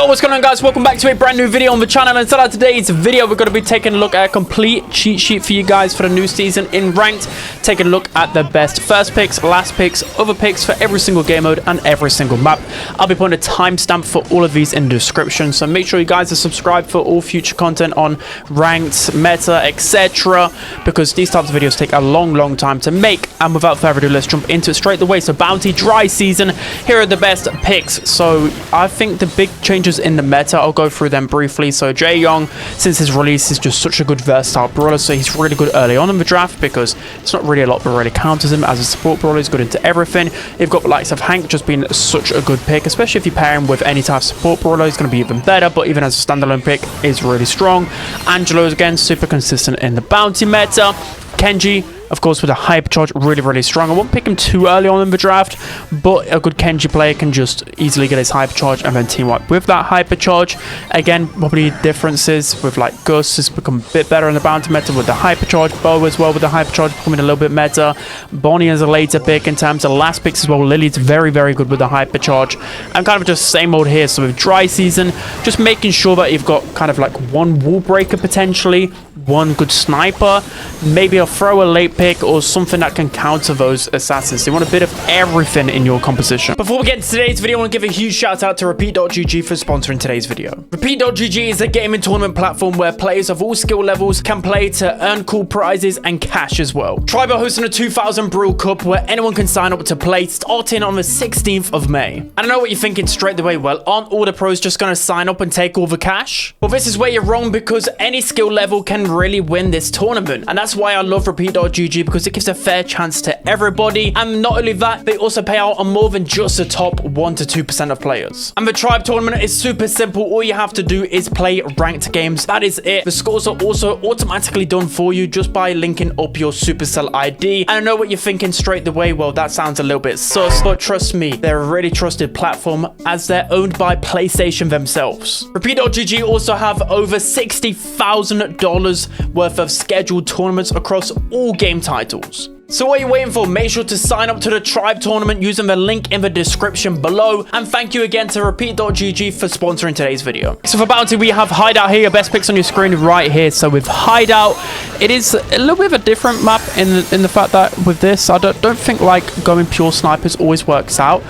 Yo, what's going on, guys? Welcome back to a brand new video on the channel. And inside today's video, we're going to be taking a look at a complete cheat sheet for you guys for the new season in ranked. Taking a look at the best first picks, last picks, other picks for every single game mode and every single map. I'll be putting a timestamp for all of these in the description, so make sure you guys are subscribed for all future content on ranked, meta, etc. because these types of videos take a long time to make. And without further ado, let's jump into it straight away. So bounty dry season, here are the best picks. So I think the big changes in the meta, I'll go through them briefly. So Jae-Young, since his release, is just such a good versatile brawler, so he's really good early on in the draft because it's not really a lot that really counters him as a support brawler. He's good into everything. You've got the likes of Hank just being such a good pick, especially if you pair him with any type of support brawler. He's going to be even better, but even as a standalone pick is really strong. Angelo is again super consistent in the bounty meta. Kenji, of course, with a hypercharge, really strong. I won't pick him too early on in the draft, but a good Kenji player can just easily get his hypercharge and then team wipe with that hypercharge. Again, probably differences with like Gus has become a bit better in the bounty meta with the hypercharge. Bo as well with the hypercharge becoming a little bit meta. Bonnie is a later pick in terms of last picks as well. Lily's very good with the hypercharge. And kind of just same old here. So with dry season, just making sure that you've got kind of like one wall breaker potentially, one good sniper, maybe a throw a late pick or something that can counter those assassins. So you want a bit of everything in your composition. Before we get into today's video, I want to give a huge shout out to Repeat.gg for sponsoring today's video. Repeat.gg is a gaming tournament platform where players of all skill levels can play to earn cool prizes and cash as well. Tribe are hosting a 2000 Brawl Cup where anyone can sign up to play starting on the 16th of May. And I know what you're thinking straight away, well, aren't all the pros just going to sign up and take all the cash? Well, this is where you're wrong because any skill level can really win this tournament. And that's why I love Repeat.gg, because it gives a fair chance to everybody. And not only that, they also pay out on more than just the top 1 to 2% of players. And the Tribe tournament is super simple. All you have to do is play ranked games. That is it. The scores are also automatically done for you just by linking up your Supercell ID. And I know what you're thinking straight away. Well, that sounds a little bit sus, but trust me, they're a really trusted platform as they're owned by PlayStation themselves. Repeat.gg also have over $60,000 worth of scheduled tournaments across all game titles. So what are you waiting for? Make sure to sign up to the Tribe tournament using the link in the description below. And thank you again to Repeat.gg for sponsoring today's video. So for bounty, we have Hideout here. Your best picks on your screen right here. So with Hideout, it is a little bit of a different map in the fact that with this, I don't think like going pure snipers always works out.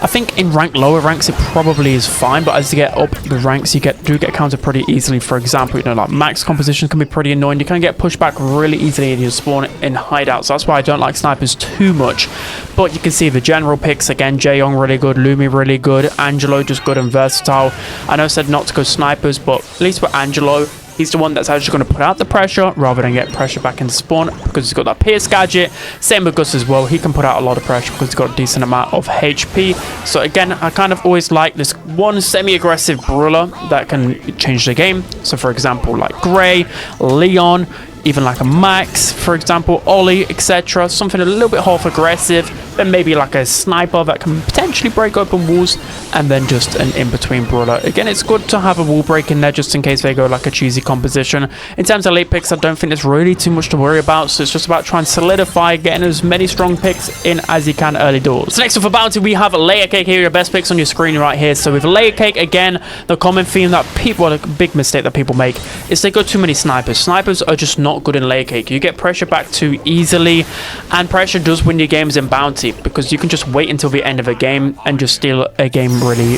I think in lower ranks, it probably is fine. But as you get up the ranks, you do get countered pretty easily. For example, you know, like max composition can be pretty annoying. You can get pushed back really easily in your spawn in Hideout. So that's why I don't like snipers too much. But you can see the general picks again. Jae-Young really good, Lumi really good, Angelo just good and versatile. I know I said not to go snipers, but at least with Angelo, he's the one that's actually going to put out the pressure rather than get pressure back in spawn because he's got that pierce gadget. Same with Gus as well. He can put out a lot of pressure because he's got a decent amount of HP. So again, I kind of always like this one semi-aggressive brawler that can change the game. So for example, like Gray, Leon, even like a Max, for example, Ollie, etc. Something a little bit half aggressive, then maybe like a sniper that can potentially break open walls, and then just an in-between brawler. Again, it's good to have a wall break in there just in case they go like a cheesy composition. In terms of late picks, I don't think there's really too much to worry about, so it's just about trying to solidify, getting as many strong picks in as you can early doors. So next up for bounty, we have a Layer Cake here, your best picks on your screen right here. So with Layer Cake, again, the common theme that people, well, a big mistake that people make is they go too many snipers. Snipers are just not good in Layer Cake. You get pressure back too easily, and pressure does win your games in bounty because you can just wait until the end of a game and just steal a game really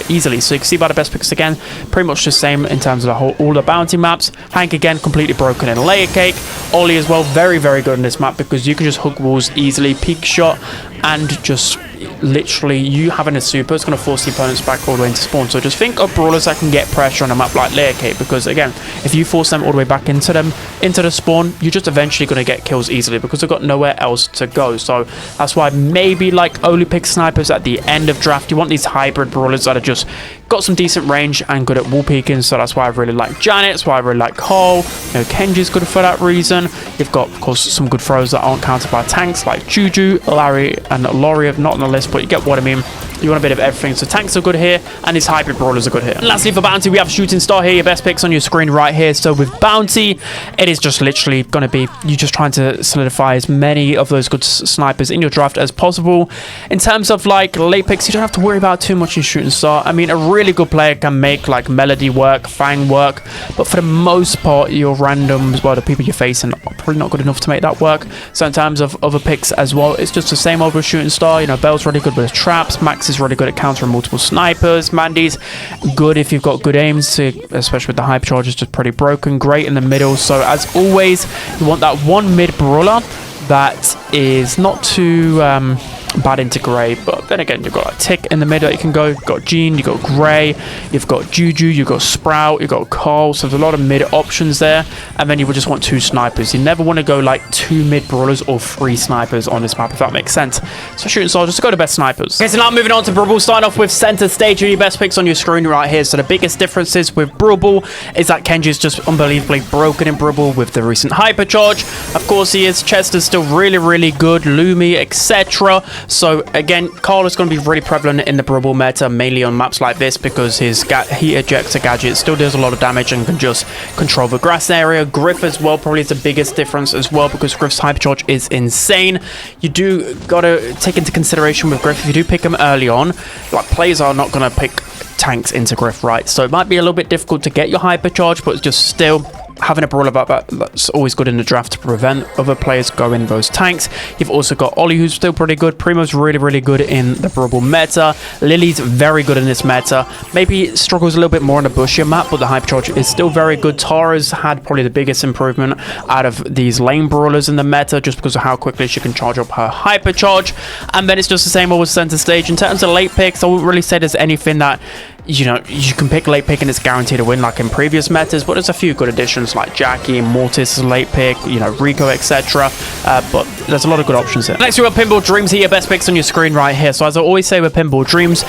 easily. So you can see by the best picks again, pretty much the same in terms of all the bounty maps. Hank again, completely broken in Layer Cake. Ollie as well, very good in this map because you can just hook walls easily, peek shot, and just literally you having a super is going to force the opponents back all the way into spawn. So just think of brawlers that can get pressure on a map like Layer Cake, because again, if you force them all the way back into the spawn, you're just eventually going to get kills easily because they've got nowhere else to go. So that's why maybe like only pick snipers at the end of draft. You want these hybrid brawlers that are just got some decent range and good at wall peeking. So that's why I really like Janet. That's why I really like Cole. You know, Kenji's good for that reason. You've got, of course, some good throws that aren't countered by tanks like Juju, Larry, and Laurie. Not on the list, but you get what I mean. You want a bit of everything. So tanks are good here, and his hybrid brawlers are good here. And lastly, for bounty, we have shooting star here. Your best picks on your screen right here. So with bounty, it is just literally going to be you just trying to solidify as many of those good snipers in your draft as possible. In terms of like late picks, you don't have to worry about too much in shooting star. I mean, a really good player can make like Melody work, Fang work, but for the most part, your randoms, well, the people you're facing are probably not good enough to make that work. So in terms of other picks as well, it's just the same over shooting star. You know, Bell's really good with traps. Max is really good at countering multiple snipers. Mandy's good if you've got good aims, especially with the hypercharge is just pretty broken. Great in the middle. So as always, you want that one mid brawler that is not too bad into grey, but then again, you've got a tick in the middle that you can go. You've got Jean, you've got Grey, you've got Juju, you've got Sprout, you've got Carl, so there's a lot of mid options there. And then you would just want 2 snipers. You never want to go like 2 mid brawlers or 3 snipers on this map, if that makes sense. So shooting star, just go to best snipers. Okay, so now moving on to Brawl, starting off with center stage. Your best picks on your screen right here. So the biggest differences with Brawl is that Kenji is just unbelievably broken in Brawl with the recent hypercharge. Of course he is. Chester's still really good. Lumi, etc. So again, Carl is going to be really prevalent in the Brawl meta, mainly on maps like this, because his heat ejector gadget still does a lot of damage and can just control the grass area. Griff as well probably is the biggest difference as well, because Griff's hypercharge is insane. You do got to take into consideration with Griff, if you do pick him early on, like players are not going to pick tanks into Griff, right? So it might be a little bit difficult to get your hypercharge, but just still having a brawler about that's always good in the draft to prevent other players going those tanks. You've also got Ollie, who's still pretty good. Primo's really good in the Brawl meta. Lily's very good in this meta. Maybe struggles a little bit more on the bushier map, but the hypercharge is still very good. Tara's had probably the biggest improvement out of these lane brawlers in the meta, just because of how quickly she can charge up her hypercharge. And then it's just the same always center stage. In terms of late picks, I wouldn't really say there's anything that, you know, you can pick late pick and it's guaranteed to win like in previous metas, but there's a few good additions like Jackie, Mortis is a late pick, you know, Rico, etc. But there's a lot of good options here. Next, we got Pinball Dreams here. Your best picks on your screen right here. So as I always say with Pinball Dreams,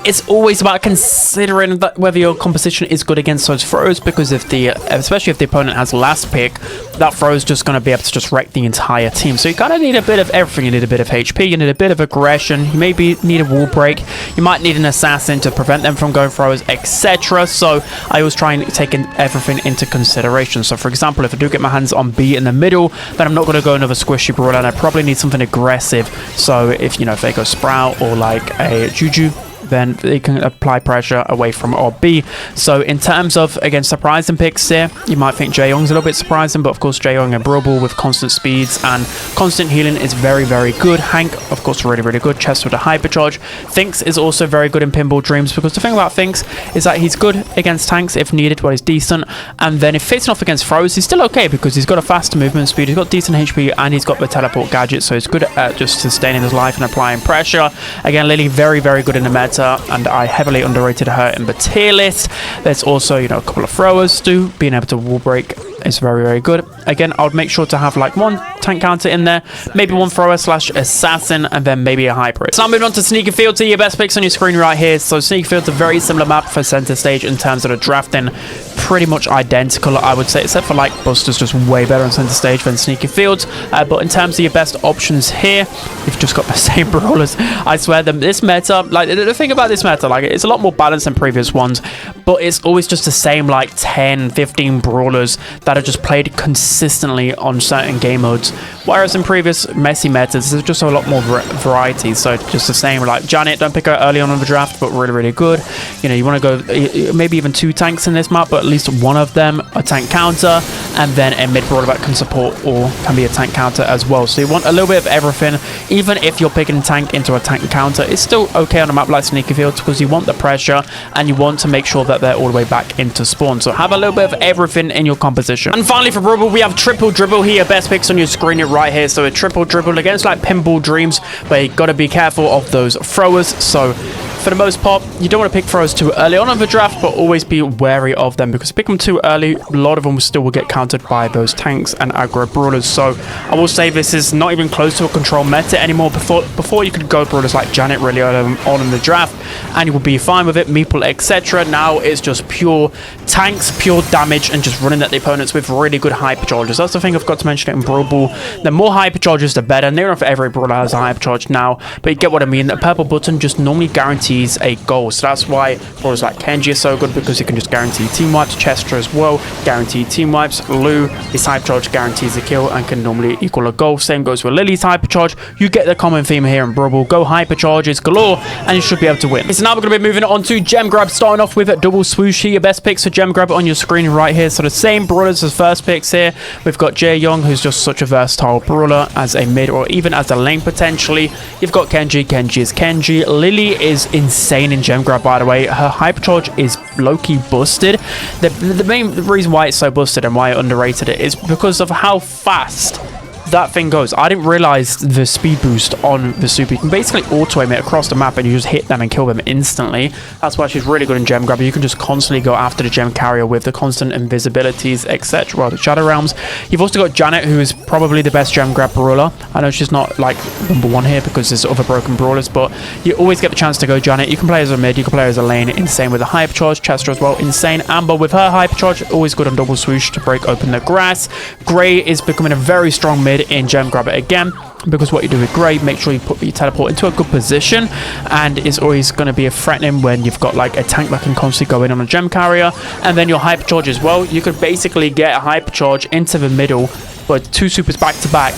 it's always about considering that whether your composition is good against those throws, because if the especially if the opponent has last pick, that throw is just going to be able to just wreck the entire team. So you kind of need a bit of everything. You need a bit of HP, you need a bit of aggression, you maybe need a wall break, you might need an assassin to prevent them from going throwers, etc. So I always try and take everything into consideration. So for example, if I do get my hands on B in the middle, then I'm not going to go another squishy brawler, and I probably need something aggressive. So if, you know, if they go Sprout or like a Juju, then they can apply pressure away from RB. So in terms of, again, surprising picks here, you might think Jae-Young's a little bit surprising, but of course Jae-Young and Brawl with constant speeds and constant healing is very good. Hank, of course, really good. Chester with a hypercharge. Finks is also very good in Pinball Dreams, because the thing about Finks is that he's good against tanks if needed, well, he's decent, and then if facing off against throws, he's still okay, because he's got a faster movement speed, he's got decent HP, and he's got the teleport gadget, so he's good at just sustaining his life and applying pressure. Again, Lily, very good in the meta, and I heavily underrated her in the tier list. There's also, you know, a couple of throwers too. Being able to wall break is very good. Again, I would make sure to have like one tank counter in there, maybe one thrower slash assassin, and then maybe a hybrid. So now moving on to Sneaker Field. Your best picks on your screen right here. So Sneaker Field's a very similar map for center stage in terms of the drafting. Pretty much identical, I would say, except for like Buster's just way better on center stage than Sneaky Fields. But in terms of your best options here, you've just got the same brawlers. I swear, this meta, like the thing about this meta, like it's a lot more balanced than previous ones, but it's always just the same like 10-15 brawlers that are just played consistently on certain game modes. Whereas in previous messy metas, there's just a lot more variety. So just the same, like Janet, don't pick her early on in the draft, but really good. You know, you want to go maybe even 2 tanks in this map, but at least one of them a tank counter, and then a mid brawler that can support or can be a tank counter as well. So you want a little bit of everything. Even if you're picking tank into a tank counter, it's still okay on a map like Sneaky Fields, because you want the pressure and you want to make sure that they're all the way back into spawn. So have a little bit of everything in your composition. And finally for Dribble, we have triple dribble here. Best picks on your screen right here. So a triple dribble against like Pinball Dreams, but you got to be careful of those throwers. So for the most part, you don't want to pick throws too early on in the draft, but always be wary of them, because if you pick them too early, a lot of them still will get countered by those tanks and aggro brawlers. So I will say this is not even close to a control meta anymore. Before you could go brawlers like Janet really early on in the draft, and you will be fine with it, Meeple, etc. Now it's just pure tanks, pure damage, and just running at the opponents with really good hypercharges. That's the thing I've got to mention it in Brawl Ball. The more hypercharges, the better. Near enough every brawler has a hypercharge now, but you get what I mean. The purple button just normally guarantees a goal, so that's why brawlers like Kenji are so good, because you can just guarantee team wipes. Chester as well, guaranteed team wipes. Lou, his hypercharge guarantees a kill and can normally equal a goal. Same goes with Lily's hypercharge. You get the common theme here in Brawl Ball. Go hypercharges galore, and you should be able to win. So now we're going to be moving on to gem grab, starting off with double swoosh here. Your best picks for gem grab on your screen right here. So the same brawlers as first picks here. We've got Jae Young, who's just such a versatile brawler as a mid or even as a lane potentially. You've got Kenji. Kenji is Kenji. Lily is insane in gem grab, by the way. Her hypercharge is low-key busted. The main reason why it's so busted and why I underrated it is because of how fast that thing goes. I didn't realize the speed boost on the super. You can basically auto aim it across the map and you just hit them and kill them instantly. That's why she's really good in gem grabber. You can just constantly go after the gem carrier with the constant invisibilities, etc. Well, the shadow realms. You've also got Janet, who is probably the best gem grab brawler. I know she's not like #1 here because there's other broken brawlers, but you always get the chance to go Janet. You can play as a mid, you can play as a lane. Insane with the hypercharge. Chester as well, insane. Amber with her hypercharge, always good on double swoosh to break open the grass. Gray is becoming a very strong mid in gem grabber again, because what you do with Gray, make sure you put your teleport into a good position, and is always going to be a threatening when you've got like a tank that can constantly go in on a gem carrier. And then your hypercharge as well, you could basically get a hypercharge into the middle, but 2 supers back to back,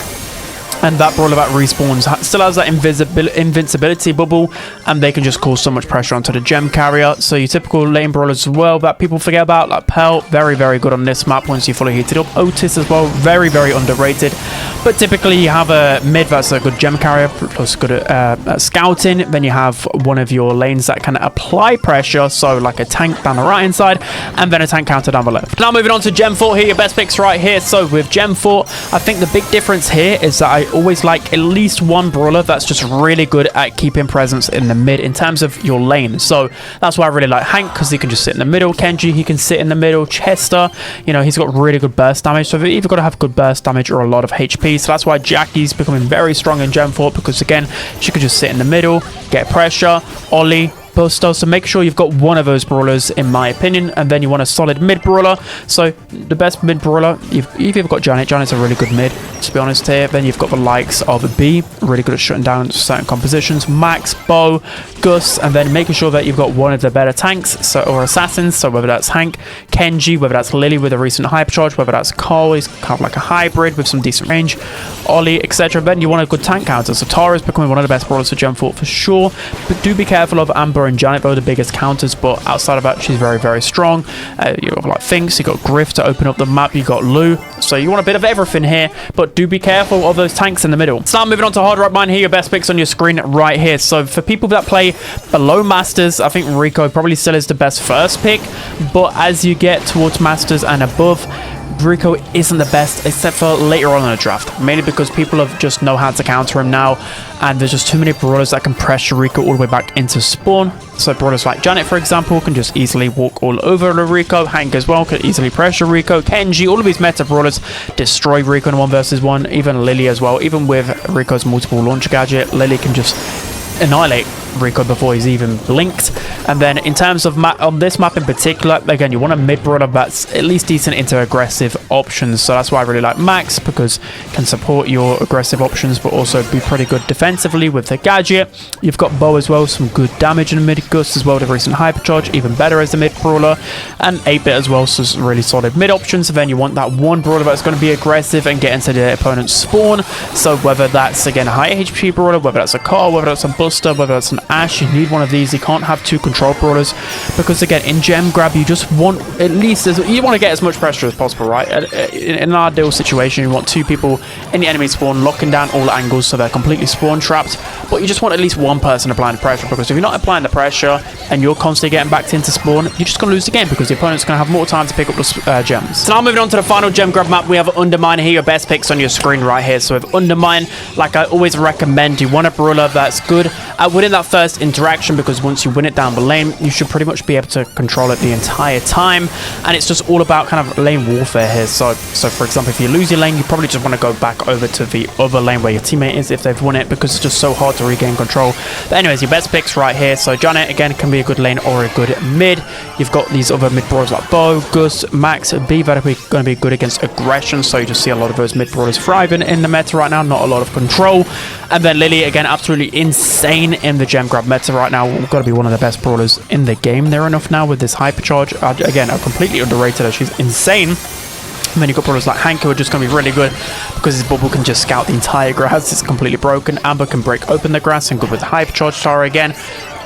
and that brawler that respawns still has that invincibility bubble, and they can just cause so much pressure onto the gem carrier. So your typical lane brawlers as well that people forget about, like Pearl, very good on this map once you fully heated up. Otis as well, very underrated. But typically you have a mid that's a good gem carrier plus good at scouting. Then you have one of your lanes that can apply pressure, so like a tank down the right hand side, and then a tank counter down the left. Now moving on to gem fort here, your best picks right here. So with gem fort, I think the big difference here is that I always like at least one brawler that's just really good at keeping presence in the mid in terms of your lane. So that's why I really like Hank, because he can just sit in the middle. Kenji, he can sit in the middle. Chester, you know, he's got really good burst damage, so you've either got to have good burst damage or a lot of HP. So that's why Jackie's becoming very strong in gem fort, because again, she can just sit in the middle, get pressure. Ollie, Buster, so make sure you've got one of those brawlers in my opinion, and then you want a solid mid brawler. So the best mid brawler, you've got Janet. Janet's a really good mid, to be honest here. Then you've got the likes of B, really good at shutting down certain compositions. Max, Bo, Gus, and then making sure that you've got one of the better tanks, or assassins. So whether that's Hank, Kenji, whether that's Lily with a recent hypercharge, whether that's Carl, he's kind of like a hybrid with some decent range, Ollie, etc. Then you want a good tank counter. So Tara's becoming one of the best brawlers for gem fort for sure. But do be careful of Amber and Janet, though, the biggest counters, but outside of that, she's very strong. You've got like Finks, you've got Griff to open up the map, you've got Lou, so you want a bit of everything here, but do be careful of those tanks in the middle. So now moving on to hard rock mine here, your best picks on your screen right here. So for people that play below Masters, I think Rico probably still is the best first pick, but as you get towards Masters and above, Rico isn't the best except for later on in the draft, mainly because people have just know how to counter him now, and there's just too many brawlers that can pressure Rico all the way back into spawn. So brawlers like Janet, for example, can just easily walk all over Rico. Hank as well can easily pressure Rico. Kenji, all of these meta brawlers destroy Rico in 1v1. Even Lily as well. Even with Rico's multiple launch gadget, Lily can just annihilate Rico before he's even blinked. And then in terms of on this map in particular, again, you want a mid brawler that's at least decent into aggressive options. So that's why I really like Max, because can support your aggressive options but also be pretty good defensively with the gadget. You've got Bo as well, some good damage in the mid. Gus as well, the recent hypercharge, even better as a mid brawler. And 8-bit as well, so it's really solid mid options. And then you want that one brawler that's going to be aggressive and get into the opponent's spawn. So whether that's again a high HP brawler, whether that's a Carl, whether that's a Buster, whether that's an Ash, you need one of these. You can't have 2 control brawlers, because again, in gem grab, you just want at least, you want to get as much pressure as possible, right? In an ideal situation, you want 2 people in the enemy spawn locking down all angles so they're completely spawn trapped, but you just want at least one person applying the pressure, because if you're not applying the pressure and you're constantly getting backed into spawn, you're just going to lose the game, because the opponent's going to have more time to pick up the gems. So now moving on to the final gem grab map, we have Undermine here, your best picks on your screen right here. So with Undermine, like I always recommend, you want a brawler that's good at winning that first interaction, because once you win it down the lane, you should pretty much be able to control it the entire time. And it's just all about kind of lane warfare here. So for example, if you lose your lane, you probably just want to go back over to the other lane where your teammate is if they've won it, because it's just so hard to regain control. But anyways, your best picks right here. So Janet, again, can be a good lane or a good mid. You've got these other mid brawlers like Bo, Gus, Max, B that are going to be good against aggression. So you just see a lot of those mid brawlers thriving in the meta right now, not a lot of control. And then Lily, again, absolutely insane in the gem grab meta right now. We've got to be one of the best brawlers in the game there enough now with this hypercharge. Again, I'm completely underrated. She's insane. And then you've got brawlers like Hank who are just going to be really good because his bubble can just scout the entire grass. It's completely broken. Amber can break open the grass and good with the hypercharge. Tara again.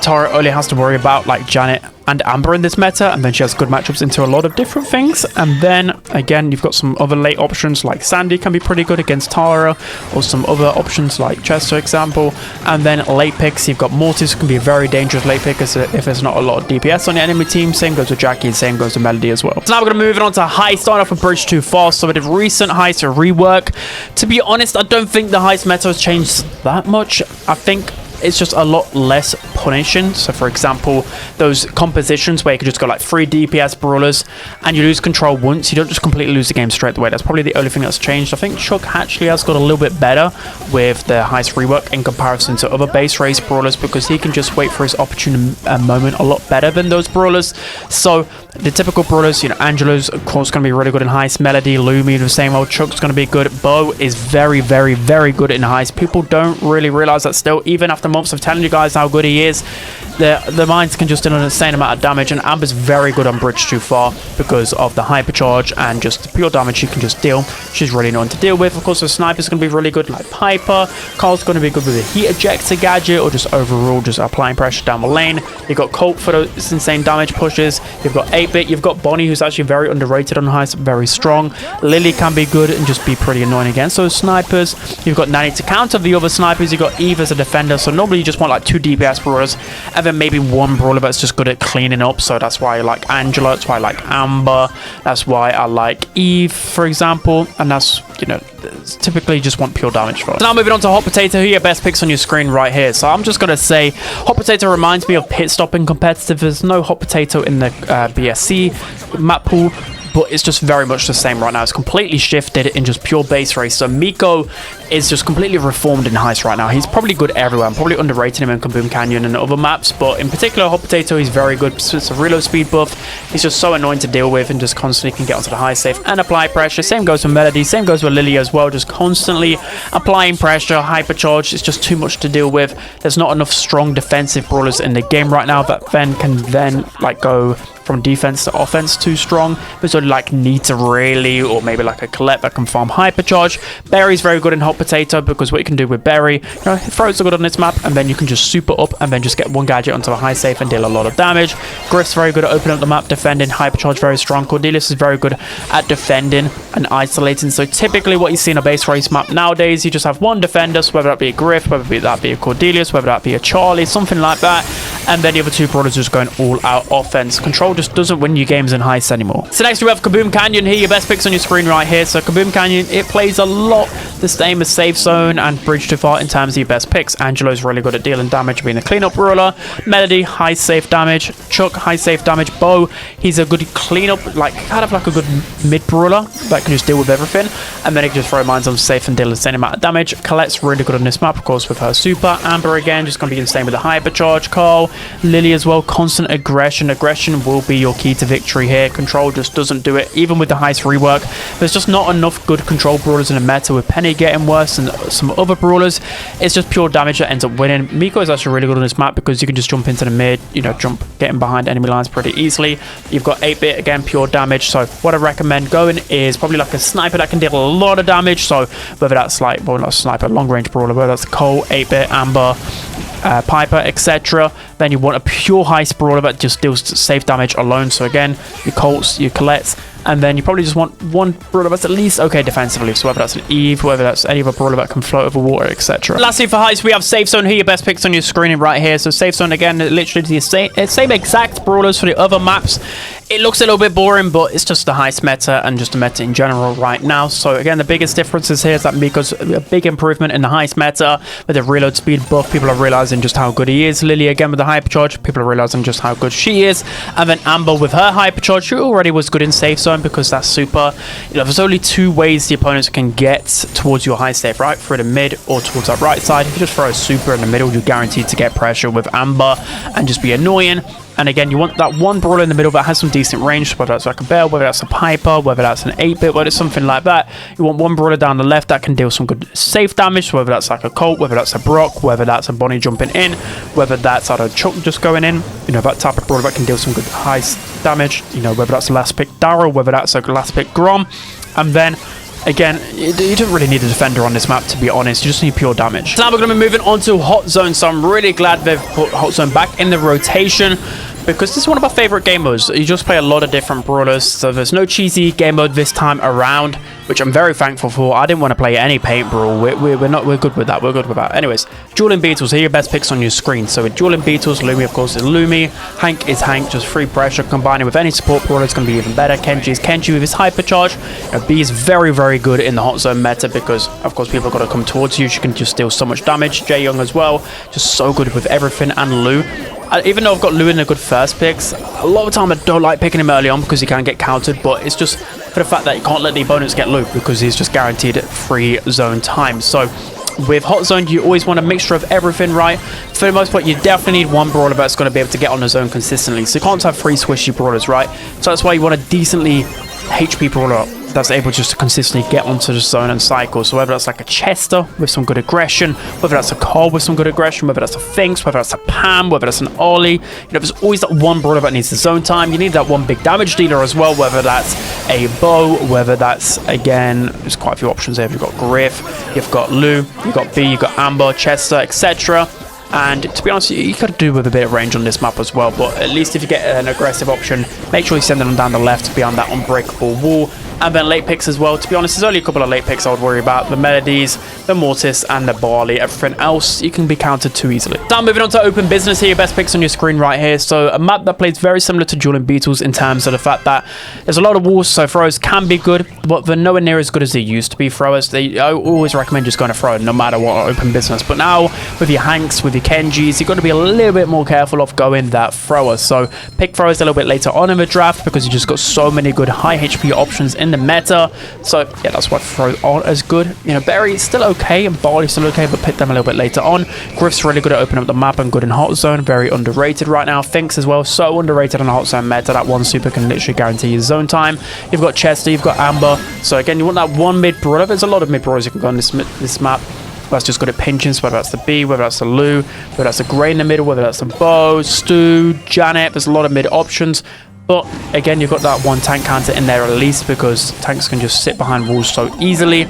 Tara only has to worry about like Janet and Amber in this meta, and then she has good matchups into a lot of different things. And then again, you've got some other late options like Sandy can be pretty good against Tara, or some other options like Chess, for example. And then late picks, you've got Mortis, who can be a very dangerous late pick if there's not a lot of DPS on the enemy team. Same goes with Jackie, and same goes with Melody as well. So now we're going to move on to Heist, starting off with Bridge Too Fast. So with the recent Heist rework, to be honest, I don't think the Heist meta has changed that much. I think it's just a lot less punishing. So for example, those compositions where you can just go like 3 DPS brawlers and you lose control once, you don't just completely lose the game straight away. That's probably the only thing that's changed. I think Chuck actually has got a little bit better with the Heist rework in comparison to other base race brawlers, because he can just wait for his opportune moment a lot better than those brawlers. So the typical brawlers, you know, Angelo's of course going to be really good in Heist, Melody, Lumi, the same old. Chuck's going to be good. Bo is very, very, very good in Heist. People don't really realize that still, even after months of telling you guys how good he is. The mines can just do an insane amount of damage, and Amber's very good on Bridge Too Far because of the hypercharge and just the pure damage she can just deal. She's really known to deal with. Of course, the sniper's going to be really good like Piper. Carl's going to be good with the heat ejector gadget, or just overall just applying pressure down the lane. You've got Colt for those insane damage pushes. You've got 8-Bit. You've got Bonnie, who's actually very underrated on Heist, very strong. Lily can be good and just be pretty annoying against those snipers. You've got Nanny to counter the other snipers. You've got Eve as a defender. So normally you just want like 2 DPS brawlers and then maybe 1 brawler that's just good at cleaning up. So that's why I like Angela, that's why I like Amber, that's why I like Eve, for example. And that's, you know, typically just want pure damage for it. So now moving on to Hot Potato, who are your best picks on your screen right here. So I'm just going to say Hot Potato reminds me of Pit Stop in competitive. There's no Hot Potato in the BSC map pool, but it's just very much the same right now. It's completely shifted in just pure base race. So Miko is just completely reformed in Heist right now. He's probably good everywhere. I'm probably underrating him in Kaboom Canyon and other maps, but in particular Hot Potato, he's very good. It's a reload speed buff. He's just so annoying to deal with and just constantly can get onto the high safe and apply pressure. Same goes for Melody, same goes with Lily as well, just constantly applying pressure, hypercharge. It's just too much to deal with. There's not enough strong defensive brawlers in the game right now that can like go from defense to offense too strong. There's only like Nita really, or maybe like a Colette that can farm hypercharge. Barry's very good in Hot Potato because what you can do with Barry, you know, throws are good on this map, and then you can just super up and then just get 1 gadget onto a high safe and deal a lot of damage. Griff's very good at opening up the map, defending. Hypercharge very strong. Cordelius is very good at defending and isolating. So typically what you see in a base race map nowadays, you just have 1 defender, so whether that be a Griff, whether that be a Cordelius, whether that be a Charlie, something like that, and then the other 2 brawlers just going all out offense. Control just doesn't win you games in Heist anymore. So next we have Kaboom Canyon here, your best picks on your screen right here. So Kaboom Canyon, it plays a lot the same as Safe Zone and Bridge Too Far in terms of your best picks. Angelo's really good at dealing damage, being a cleanup brawler. Melody, high safe damage. Chuck, high safe damage. Bo, he's a good cleanup, like kind of like a good mid brawler that can just deal with everything, and then he can just throw mines on safe and deal the same amount of damage. Colette's really good on this map, of course, with her super. Amber again, just going to be insane with the hypercharge. Carl, Lily as well, constant aggression. Aggression will be your key to victory here. Control just doesn't do it, even with the Heist rework. There's just not enough good control brawlers in the meta, with Penny getting worse and some other brawlers. It's just pure damage that ends up winning. Miko is actually really good on this map because you can just jump into the mid, you know, getting behind enemy lines pretty easily. You've got 8-Bit, again, pure damage. So what I recommend going is probably like a sniper that can deal a lot of damage. So whether that's like, well, not a sniper, long range brawler, whether that's Cole, 8-Bit, Amber, Piper, etc., Then you want a pure Heist Brawler that just deals safe damage alone. So again, your Colts, your Colettes, and then you probably just want one Brawler that's at least okay defensively. So whether that's an Eve, whether that's any other Brawler that can float over water, etc. Lastly for Heist, we have Safe Zone here. Your best picks on your screen right here. So Safe Zone, again, literally the same exact Brawlers for the other maps. It looks a little bit boring, but it's just the Heist meta and just the meta in general right now. So again, the biggest differences here is that Miko's a big improvement in the Heist meta with the reload speed buff. People are realizing just how good he is. Lily again with the hypercharge. People are realizing just how good she is. And then Amber with her hypercharge, who already was good in Safe Zone because that's super. You know, there's only two ways the opponents can get towards your high safe, right? Through the mid or towards that right side. If you just throw a super in the middle, you're guaranteed to get pressure with Amber and just be annoying. And again, you want that one Brawler in the middle that has some decent range, whether that's like a Bell, whether that's a Piper, whether that's an 8-bit, whether it's something like that. You want one Brawler down the left that can deal some good safe damage, whether that's like a Colt, whether that's a Brock, whether that's a Bonnie jumping in, whether that's a Chuck just going in. You know, that type of Brawler that can deal some good high damage. You know, whether that's a last pick Daryl, whether that's a last pick Grom. And then again, you don't really need a defender on this map, to be honest. You just need pure damage. So now we're going to be moving on to Hot Zone. So I'm really glad they've put Hot Zone back in the rotation, because this is one of my favorite game modes. You just play a lot of different Brawlers, so there's no cheesy game mode this time around, which I'm very thankful for. I didn't want to play any paint Brawl. We're good with that. We're good with that. Anyways, Dueling Beetles, here are your best picks on your screen. So with Dueling Beetles, Lumi, of course, is Lumi. Hank is Hank, just free pressure. Combining with any support Brawler, it's going to be even better. Kenji is Kenji with his hypercharge. B is very, very good in the Hot Zone meta because, of course, people have got to come towards you. You can just deal so much damage. Jae Young as well, just so good with everything. And Lu. Even though I've got Lu in the good first picks, a lot of the time I don't like picking him early on because he can get countered, but it's just for the fact that you can't let the opponents get Lu because he's just guaranteed free zone time. So with Hot Zone, you always want a mixture of everything, right? For the most part, you definitely need one Brawler that's going to be able to get on the zone consistently. So you can't have three swishy Brawlers, right? So that's why you want a decently HP Brawler that's able just to consistently get onto the zone and cycle. So whether that's like a Chester with some good aggression, whether that's a Cole with some good aggression, whether that's a Finks, whether that's a Pam, whether that's an Ollie, you know, there's always that one Brawler that needs the zone time. You need that one big damage dealer as well, whether that's a Bo, whether that's, again, there's quite a few options there. You've got Griff, you've got Lu, you've got B, you've got Amber, Chester, etc. And to be honest, you could do with a bit of range on this map as well, but at least if you get an aggressive option, make sure you send them down the left beyond that unbreakable wall. And then late picks as well. To be honest, there's only a couple of late picks I would worry about. The Melodies, the Mortis, and the Barley. Everything else, you can be countered too easily. Now moving on to Open Business here. Your best picks on your screen right here. So a map that plays very similar to Dueling Beetles in terms of the fact that there's a lot of walls, so throwers can be good, but they're nowhere near as good as they used to be throwers. I always recommend just going to throw no matter what Open Business. But now with your Hanks, with your Kenjis, you've got to be a little bit more careful of going that thrower. So pick throwers a little bit later on in the draft because you just got so many good high HP options in the meta. So yeah, that's why throws aren't as good. You know, Berry's still okay and Barley's still okay, but pick them a little bit later on. Griff's really good at opening up the map and good in Hot Zone. Very underrated right now. Finks as well, so underrated on Hot Zone meta. That one super can literally guarantee you zone time. You've got Chester, you've got Amber. So again, you want that one mid brawler. There's a lot of mid brawlers you can go on this map. That's just good at pinching, so whether that's the B, whether that's the Lu, whether that's a Grey in the middle, whether that's the Bo, Stu, Janet. There's a lot of mid options. But again, you've got that one tank counter in there at least because tanks can just sit behind walls so easily.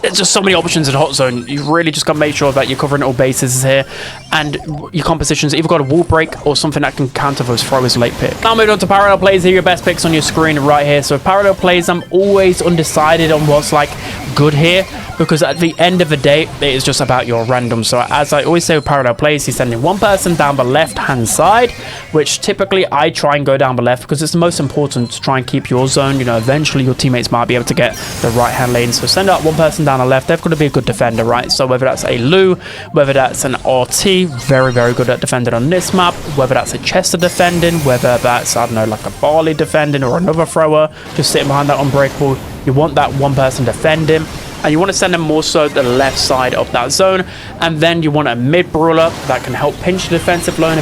There's just so many options in Hot Zone. You really just got to make sure that you're covering all bases here. And your compositions, either got a wall break or something that can counter those throwers late pick. Now moving on to parallel plays here. Your best picks on your screen right here. So parallel plays, I'm always undecided on what's like good here, because at the end of the day, it is just about your random. So as I always say with parallel plays, you're sending one person down the left-hand side, which typically I try and go down the left because it's the most important to try and keep your zone. You know, eventually your teammates might be able to get the right-hand lane. So send out one person down the left. They've got to be a good defender, right? So whether that's a Lu, whether that's an RT, very, very good at defending on this map, whether that's a Chester defending, whether that's, I don't know, like a Barley defending or another thrower just sitting behind that unbreakable, you want that one person defending. And you want to send them more so the left side of that zone. And then you want a mid brawler that can help pinch the defensive lane,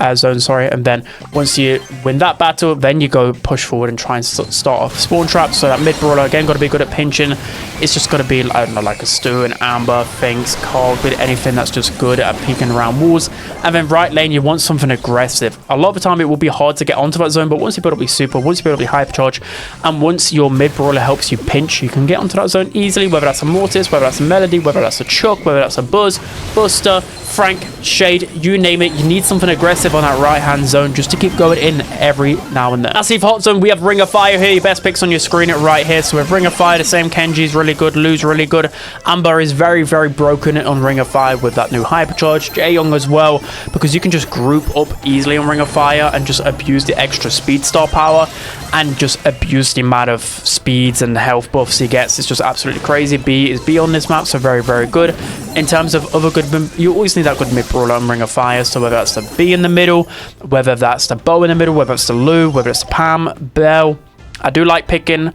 and then once you win that battle, then you go push forward and try and start off spawn traps. So that mid brawler again got to be good at pinching. It's just got to be, I don't know, like a Stu, an Amber, Finks, Carl, with anything that's just good at peeking around walls. And then right lane, you want something aggressive. A lot of the time it will be hard to get onto that zone, but once you build up your super, once you build up your hypercharge, and once your mid brawler helps you pinch, you can get onto that knockout zone easily, whether that's a Mortis, whether that's a Melody, whether that's a Chuck, whether that's a Buzz, Buster, Frank, Shade, you name it. You need something aggressive on that right-hand zone just to keep going in every now and then. As for hot zone, we have Ring of Fire here. Your best picks on your screen right here. So with Ring of Fire, the same Kenji's really good, Lou's really good. Amber is very, very broken on Ring of Fire with that new Hypercharge. Jae-Young as well, because you can just group up easily on Ring of Fire and just abuse the extra speed star power and just abuse the amount of speeds and health buffs he gets. It's just absolutely crazy. B is B on this map, so very, very good. In terms of other good, you always need that good mid brawler on Ring of Fire. So whether that's the B in the middle, whether that's the Bo in the middle, whether it's the Lou, whether it's Pam, Belle. I do like picking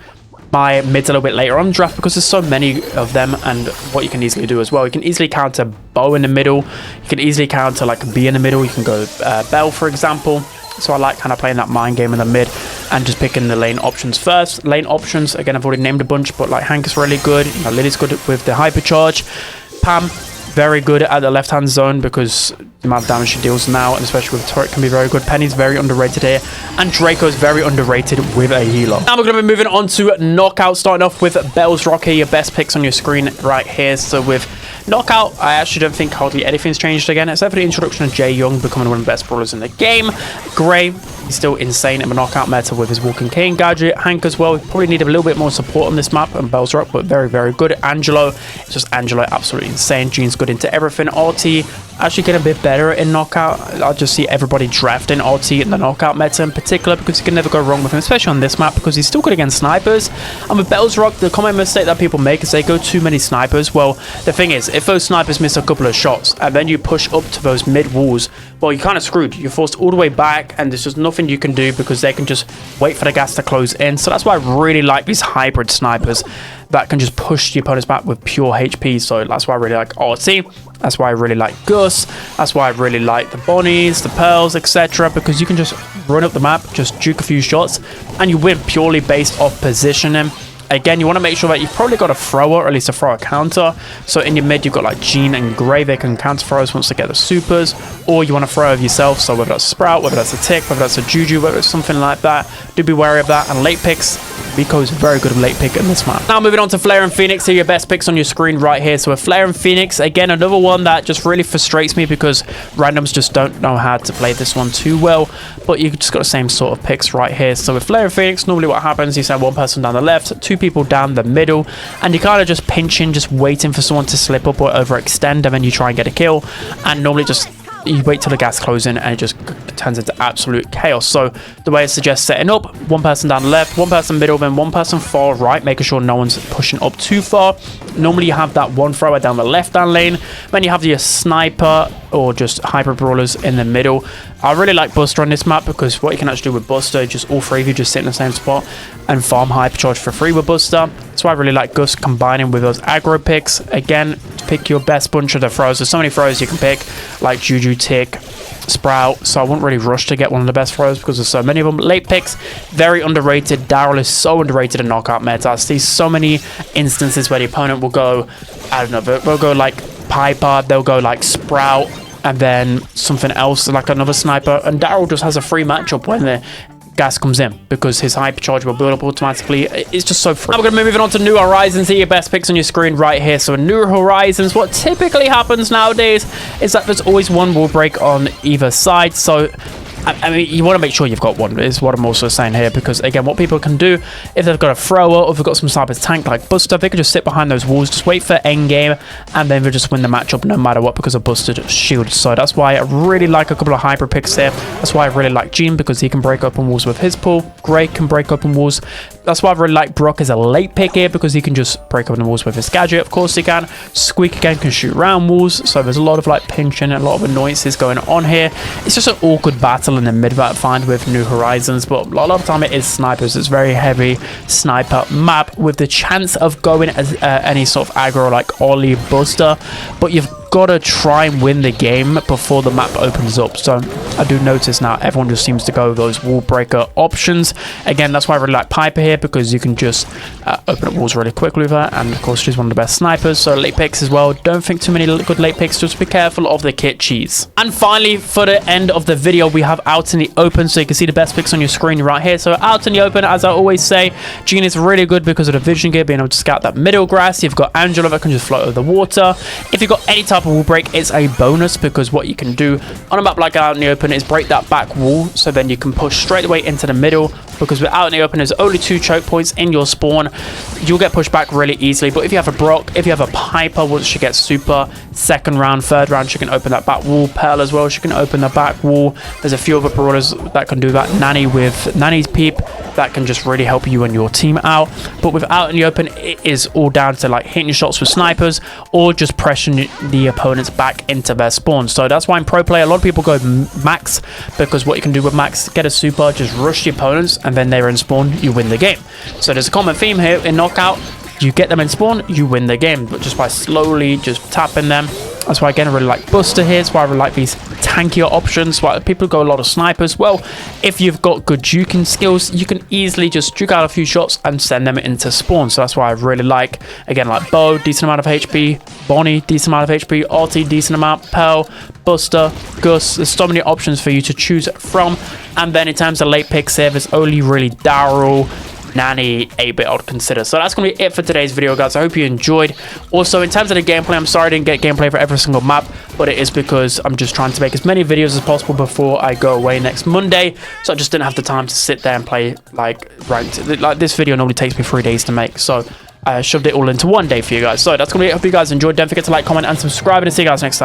my mids a little bit later on the draft because there's so many of them, and what you can easily do as well, you can easily counter Bo in the middle, you can easily counter like B in the middle, you can go Belle for example. So I like kind of playing that mind game in the mid and just picking the lane options first. Lane options, again, I've already named a bunch, but like Hank is really good, you know, Lily's good with the Hypercharge, Pam very good at the left hand zone because the amount of damage she deals now, and especially with turret, can be very good. Penny's very underrated here, and Draco's very underrated with a healer. Now we're going to be moving on to knockout, starting off with Bell's Rock here. Your best picks on your screen right here. So with knockout, I actually don't think hardly anything's changed again, except for the introduction of Jae-Young becoming one of the best brawlers in the game. Gray, he's still insane in the knockout meta with his Walking Cane gadget. Hank as well, we probably need a little bit more support on this map, and Bell's Rock, but very, very good. Angelo, it's just Angelo, absolutely insane. Jean's good into everything. RT, actually get a bit better in knockout. I'll just see everybody drafting RT in the knockout meta in particular because you can never go wrong with him, especially on this map because he's still good against snipers. And with Bell's Rock, the common mistake that people make is they go too many snipers. Well, the thing is, if those snipers miss a couple of shots and then you push up to those mid walls, well, you're kind of screwed. You're forced all the way back and there's just nothing you can do because they can just wait for the gas to close in. So that's why I really like these hybrid snipers that can just push the opponents back with pure HP. So that's why I really like RT. That's why I really like Gus. That's why I really like the Bonnies, the Pearls, etc. Because you can just run up the map, just juke a few shots, and you win purely based off positioning. Again, you want to make sure that you've probably got a thrower, or at least a thrower counter. So in your mid, you've got like Jean and Gray. They can counter throws once they get the supers. Or you want to throw over yourself. So whether that's Sprout, whether that's a Tick, whether that's a Juju, whether it's something like that. Do be wary of that. And late picks, Rico's very good at late pick in this map. Now moving on to Flare and Phoenix. Here are your best picks on your screen right here. So with Flare and Phoenix, again, another one that just really frustrates me because randoms just don't know how to play this one too well. But you just got the same sort of picks right here. So with Flare and Phoenix, normally what happens, you send one person down the left, two people down the middle, and you kind of just pinching, just waiting for someone to slip up or overextend, and then you try and get a kill. And normally just you wait till the gas closes in and it just turns into absolute chaos. So the way I suggest setting up, one person down the left, one person middle, then one person far right, making sure no one's pushing up too far. Normally you have that one thrower down the left hand lane, then you have your sniper or just hyper brawlers in the middle. I really like Buster on this map because what you can actually do with Buster, just all three of you just sit in the same spot and farm Hypercharge for free with Buster. That's why I really like Gus combining with those aggro picks. Again, pick your best bunch of the throws. There's so many throws you can pick, like Juju, Tick, Sprout, so I wouldn't really rush to get one of the best throws because there's so many of them. Late picks, very underrated. Daryl is so underrated in knockout meta. I see so many instances where the opponent will go, I don't know, they'll go like Piper, they'll go like Sprout, and then something else like another sniper, and Daryl just has a free matchup when the gas comes in because his Hypercharge will build up automatically. It's just so free. Now we're going to move on to New Horizons. Here, your best picks on your screen right here. So in New Horizons, what typically happens nowadays is that there's always one wall break on either side. So I mean, you want to make sure you've got one, is what I'm also saying here, because again, what people can do, if they've got a thrower or if they've got some type of tank like Buster, they can just sit behind those walls, just wait for endgame, and then they'll just win the matchup no matter what because of Buster's shield. So that's why I really like a couple of hyper picks there. That's why I really like Jean, because he can break open walls with his pull. Gray can break open walls. That's why I really like Brock as a late pick here, because he can just break open the walls with his gadget. Of course he can. Squeak again can shoot round walls, so there's a lot of like pinching and a lot of annoyances going on here. It's just an awkward battle in the mid that I find with New Horizons, but a lot of the time it is snipers. It's very heavy sniper map with the chance of going as any sort of aggro like Ollie, Buster, but you've gotta try and win the game before the map opens up. So I do notice now everyone just seems to go those wall breaker options. Again, that's why I really like Piper here, because you can just open up walls really quickly with her, and of course she's one of the best snipers. So late picks as well, don't think too many good late picks, just be careful of the kit cheese. And finally, for the end of the video, we have Out in the Open. So you can see the best picks on your screen right here. So Out in the Open, as I always say, Gene is really good because of the vision gear, being able to scout that middle grass. You've got Angela that can just float over the water. If you've got any type of wall break, it's a bonus, because what you can do on a map like Out in the Open is break that back wall, so then you can push straight away into the middle, because with Out in the Open there's only 2 choke points in your spawn. You'll get pushed back really easily. But if you have a Brock, if you have a Piper, once she gets super, second round, third round, she can open that back wall. Pearl as well, she can open the back wall. There's a few other brawlers that can do that. Nanny with Nanny's peep, that can just really help you and your team out. But with Out in the Open, it is all down to like hitting your shots with snipers, or just pressing the opponents back into their spawn. So that's why in pro play a lot of people go max, because what you can do with max, get a super, just rush the opponents, and then they're in spawn, you win the game. So there's a common theme here in knockout: you get them in spawn, you win the game, but just by slowly just tapping them. That's why again I really like Buster here. That's why I really like these tankier options. Why people go a lot of snipers. Well, if you've got good juking skills, you can easily just juke out a few shots and send them into spawn. So that's why I really like, again, like Bo, decent amount of HP, Bonnie, decent amount of HP, Artie, decent amount, Pearl, Buster, Gus. There's so many options for you to choose from. And then in terms of late picks here, there's only really Daryl, Nanny, 8-bit I would consider. So that's going to be it for today's video, guys. I hope you enjoyed. Also, in terms of the gameplay, I'm sorry I didn't get gameplay for every single map, but it is because I'm just trying to make as many videos as possible before I go away next Monday. So I just didn't have the time to sit there and play like ranked. Like this video normally takes me 3 days to make, so I shoved it all into one day for you guys. So that's going to be it. I hope you guys enjoyed. Don't forget to like, comment, and subscribe, and see you guys next time.